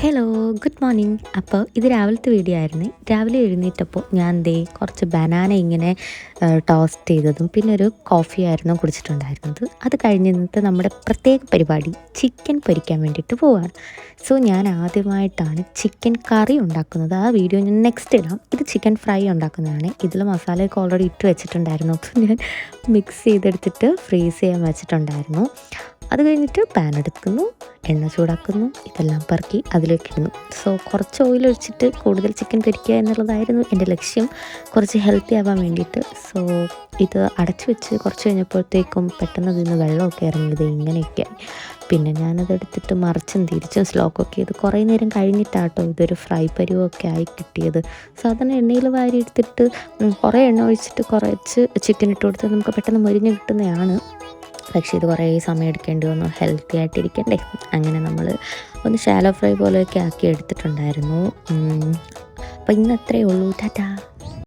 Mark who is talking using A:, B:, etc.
A: Hello, good morning. അപ്പോൾ ഇത് രാവിലത്തെ വീഡിയോ ആയിരുന്നു. രാവിലെ എഴുന്നേറ്റപ്പോൾ ഞാൻ കുറച്ച് ബനാന ഇങ്ങനെ ടോസ്റ്റ് ചെയ്തതും പിന്നെ ഒരു കോഫി ആയിരുന്നു കുടിച്ചിട്ടുണ്ടായിരുന്നത്. അത് കഴിഞ്ഞ് ഇന്നത്തെ നമ്മുടെ പ്രത്യേക പരിപാടി ചിക്കൻ പൊരിക്കാൻ വേണ്ടിയിട്ട് പോവാണ്. സോ ഞാൻ ആദ്യമായിട്ടാണ് ചിക്കൻ കറി ഉണ്ടാക്കുന്നത്. ആ വീഡിയോ ഞാൻ നെക്സ്റ്റ് ഇടാം. ഇത് ചിക്കൻ ഫ്രൈ ഉണ്ടാക്കുന്നതാണ്. ഇതിൽ മസാലയൊക്കെ ഓൾറെഡി ഇട്ട് വെച്ചിട്ടുണ്ടായിരുന്നു. അപ്പോൾ ഞാൻ മിക്സ് ചെയ്തെടുത്തിട്ട് ഫ്രീസ് ചെയ്യാൻ വെച്ചിട്ടുണ്ടായിരുന്നു. അത് കഴിഞ്ഞിട്ട് പാൻ എടുക്കുന്നു, എണ്ണ ചൂടാക്കുന്നു, ഇതെല്ലാം പെറുക്കി അതിലേക്ക് ഇടുന്നു. സോ കുറച്ച് ഓയിൽ ഒഴിച്ചിട്ട് കൂടുതൽ ചിക്കൻ പൊരിക്കുക എന്നുള്ളതായിരുന്നു എൻ്റെ ലക്ഷ്യം, കുറച്ച് ഹെൽത്തി ആവാൻ വേണ്ടിയിട്ട്. സോ ഇത് അടച്ചു വെച്ച് കുറച്ച് കഴിഞ്ഞപ്പോഴത്തേക്കും പെട്ടെന്ന് അതിന് വെള്ളമൊക്കെ ഇറങ്ങിയത് ഇങ്ങനെയൊക്കെ. പിന്നെ ഞാനതെടുത്തിട്ട് മറിച്ചും തിരിച്ചും സ്ലോക്കൊക്കെ ചെയ്ത് കുറേ നേരം കഴിഞ്ഞിട്ടാട്ടോ ഇതൊരു ഫ്രൈ പരുവമൊക്കെ ആയി കിട്ടിയത്. സാധാരണ എണ്ണയിൽ വാരി എടുത്തിട്ട് കുറേ എണ്ണ ഒഴിച്ചിട്ട് കുറച്ച് ചിക്കൻ ഇട്ട് കൊടുത്ത് നമുക്ക് പെട്ടെന്ന് മൊരിഞ്ഞ് കിട്ടുന്നതാണ്. പക്ഷേ ഇത് കുറേ സമയം എടുക്കേണ്ടി വന്നു, ഹെൽത്തി ആയിട്ടിരിക്കണ്ടേ. അങ്ങനെ നമ്മൾ ഒന്ന് ഷാലോ ഫ്രൈ പോലെയൊക്കെ ആക്കി എടുത്തിട്ടുണ്ടായിരുന്നു. അപ്പോൾ ഇന്ന് അത്രയേ ഉള്ളൂ. ടാറ്റാ.